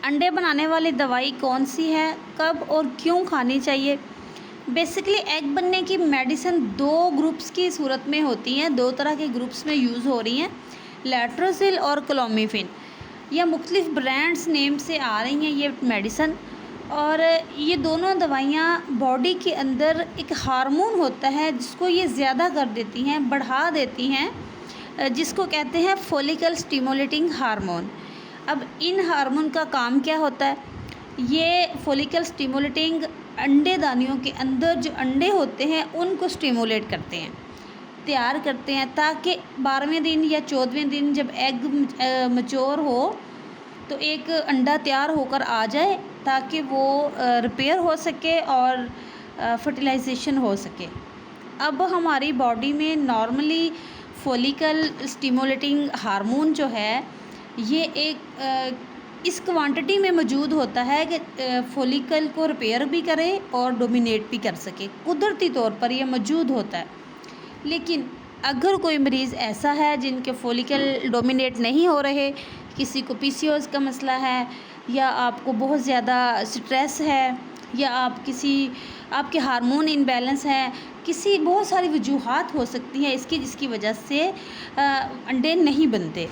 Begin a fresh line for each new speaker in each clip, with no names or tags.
अंडे बनाने वाली दवाई कौन सी है, कब और क्यों खानी चाहिए? बेसिकली एग बनने की मेडिसिन दो ग्रुप्स की सूरत में होती हैं, दो तरह के ग्रुप्स में यूज़ हो रही हैं, लेट्रोजिल और क्लोमिफेन। यह मुख्तलिफ ब्रांड्स नेम से आ रही हैं ये मेडिसन। और ये दोनों दवाइयाँ बॉडी के अंदर एक हार्मोन होता है जिसको ये ज़्यादा कर देती हैं, बढ़ा देती हैं, जिसको कहते हैं फॉलिकल स्टिमुलेटिंग हार्मोन। अब इन हार्मोन का काम क्या होता है? ये फॉलिकल स्टिमुलेटिंग अंडेदानियों के अंदर जो अंडे होते हैं उनको स्टिमुलेट करते हैं, तैयार करते हैं, ताकि 12वें दिन या 14वें दिन जब एग मैच्योर हो तो एक अंडा तैयार होकर आ जाए, ताकि वो रिपेयर हो सके और फर्टिलाइजेशन हो सके। अब हमारी बॉडी में नॉर्मली फॉलिकल स्टिमुलेटिंग हार्मोन जो है ये एक इस क्वांटिटी में मौजूद होता है कि फॉलिकल को रिपेयर भी करे और डोमिनेट भी कर सके, कुदरती तौर पर ये मौजूद होता है। लेकिन अगर कोई मरीज़ ऐसा है जिनके फॉलिकल डोमिनेट नहीं हो रहे, किसी को पीसीओएस का मसला है, या आपको बहुत ज़्यादा स्ट्रेस है, या आपके हार्मोन इम्बैलेंस है, किसी बहुत सारी वजूहात हो सकती हैं इसकी जिसकी वजह से अंडे नहीं बनते।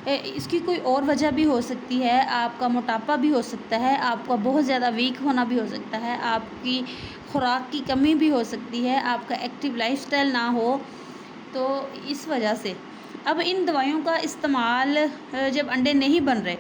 इसकी कोई और वजह भी हो सकती है, आपका मोटापा भी हो सकता है, आपका बहुत ज़्यादा वीक होना भी हो सकता है, आपकी खुराक की कमी भी हो सकती है, आपका एक्टिव लाइफस्टाइल ना हो, तो इस वजह से अब इन दवाइयों का इस्तेमाल जब अंडे नहीं बन रहे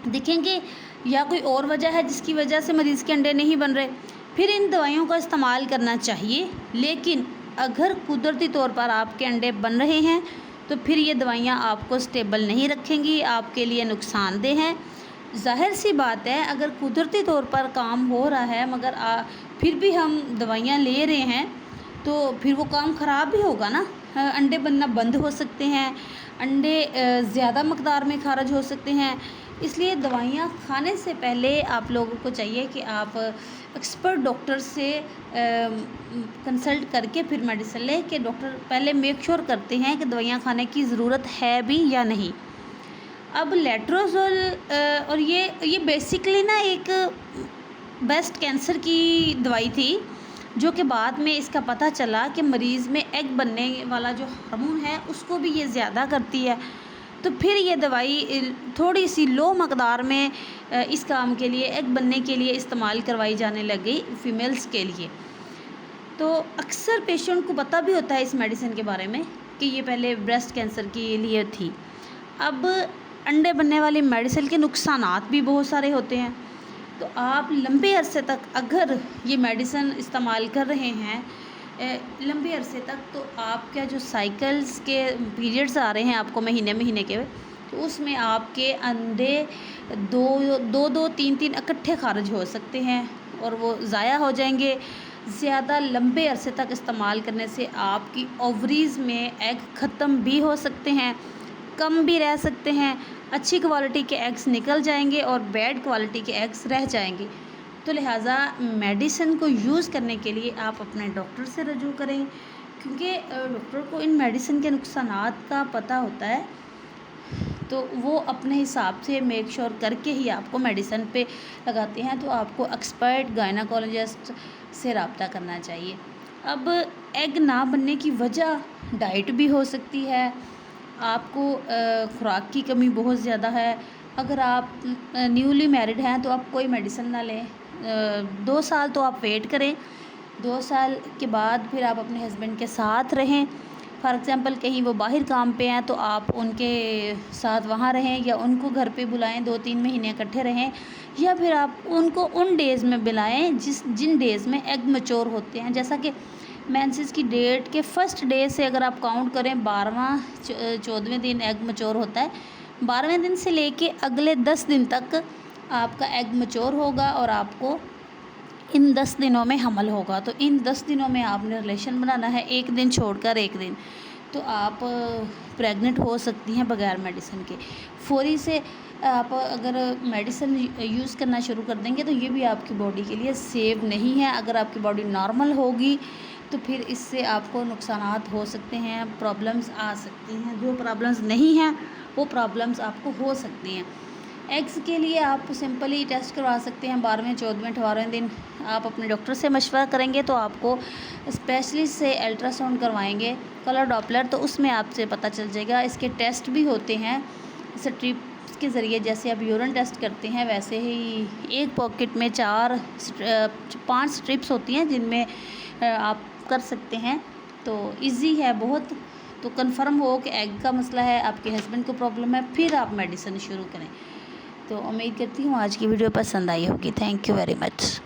देखेंगे, या कोई और वजह है जिसकी वजह से मरीज़ के अंडे नहीं बन रहे, फिर इन दवाइयों का इस्तेमाल करना चाहिए। लेकिन अगर कुदरती तौर पर आपके अंडे बन रहे हैं तो फिर ये दवाइयाँ आपको स्टेबल नहीं रखेंगी, आपके लिए नुकसानदेह हैं। ज़ाहिर सी बात है, अगर कुदरती तौर पर काम हो रहा है मगर फिर भी हम दवाइयाँ ले रहे हैं तो फिर वो काम ख़राब भी होगा ना। अंडे बनना बंद हो सकते हैं, अंडे ज़्यादा मकदार में खारिज हो सकते हैं। इसलिए दवाइयाँ खाने से पहले आप लोगों को चाहिए कि आप एक्सपर्ट डॉक्टर से कंसल्ट करके फिर मेडिसिन लें, कि डॉक्टर पहले मेक श्योर करते हैं कि दवाइयाँ खाने की ज़रूरत है भी या नहीं। अब लेट्रोजोल और ये बेसिकली ना एक ब्रेस्ट कैंसर की दवाई थी, जो कि बाद में इसका पता चला कि मरीज़ में एग बनने वाला जो हार्मोन है उसको भी ये ज़्यादा करती है। तो फिर ये दवाई थोड़ी सी लो मकदार में इस काम के लिए, एग बनने के लिए इस्तेमाल करवाई जाने लग गई फीमेल्स के लिए। तो अक्सर पेशेंट को पता भी होता है इस मेडिसिन के बारे में कि ये पहले ब्रेस्ट कैंसर के लिए थी। अब अंडे बनने वाली मेडिसिन के नुकसानात भी बहुत सारे होते हैं। तो आप लंबे अरसे तक अगर ये मेडिसिन इस्तेमाल कर रहे हैं लंबे अरसे तक, तो आपका जो साइकिल्स के पीरियड्स आ रहे हैं आपको महीने के, तो उसमें आपके अंडे दो तीन इकट्ठे खारिज हो सकते हैं और वो ज़ाया हो जाएंगे। ज़्यादा लंबे अरसे तक इस्तेमाल करने से आपकी ओवरीज़ में एग ख़त्म भी हो सकते हैं, कम भी रह सकते हैं, अच्छी क्वालिटी के एग्स निकल जाएंगे और बैड क्वालिटी के एग्स रह जाएंगे। तो लिहाजा मेडिसिन को यूज़ करने के लिए आप अपने डॉक्टर से रजू करें, क्योंकि डॉक्टर को इन मेडिसिन के नुकसानात का पता होता है, तो वो अपने हिसाब से मेक श्योर करके ही आपको मेडिसिन पे लगाते हैं। तो आपको एक्सपर्ट गायनाकोलॉजिस्ट से रब्ता करना चाहिए। अब एग ना बनने की वजह डाइट भी हो सकती है, आपको खुराक की कमी बहुत ज़्यादा है। अगर आप न्यूली मैरिड हैं तो आप कोई मेडिसिन ना लें, 2 साल तो आप वेट करें, 2 साल के बाद फिर आप अपने हस्बैंड के साथ रहें। फॉर एग्ज़ाम्पल कहीं वो बाहर काम पे हैं तो आप उनके साथ वहाँ रहें, या उनको घर पे बुलाएं, 2-3 महीने इकट्ठे रहें, या फिर आप उनको उन डेज़ में बुलाएं जिन डेज़ में एग मैच्योर होते हैं। जैसा कि मेंसेस की डेट के फर्स्ट डे से अगर आप काउंट करें, 12वां 14वें दिन एग मैच्योर होता है, 12वें दिन से लेके अगले 10 दिन तक आपका एग मैच्योर होगा और आपको इन 10 दिनों में हमल होगा। तो इन 10 दिनों में आपने रिलेशन बनाना है, एक दिन छोड़कर एक दिन, तो आप प्रेग्नेंट हो सकती हैं बगैर मेडिसिन के। फौरी से आप अगर मेडिसिन यूज़ करना शुरू कर देंगे तो ये भी आपकी बॉडी के लिए सेव नहीं है। अगर आपकी बॉडी नॉर्मल होगी तो फिर इससे आपको नुकसानात हो सकते हैं, प्रॉब्लम्स आ सकती हैं। जो प्रॉब्लम्स नहीं हैं वो प्रॉब्लम्स आपको हो सकती हैं। एग्स के लिए आप सिंपली टेस्ट करवा सकते हैं 12वें 14वें 18वें दिन। आप अपने डॉक्टर से मशवरा करेंगे तो आपको स्पेशलिस्ट से अल्ट्रासाउंड करवाएंगे, कलर डॉपलर, तो उसमें आपसे पता चल जाएगा। इसके टेस्ट भी होते हैं स्ट्रिप्स के ज़रिए, जैसे आप यूरिन टेस्ट करते हैं वैसे ही एक पॉकेट में 5 स्ट्रिप्स होती हैं जिनमें आप कर सकते हैं। तो इजी है बहुत। तो कंफर्म हो कि एग का मसला है, आपके हस्बैंड को प्रॉब्लम है, फिर आप मेडिसिन शुरू करें। तो उम्मीद करती हूँ आज की वीडियो पसंद आई होगी। Thank you very much.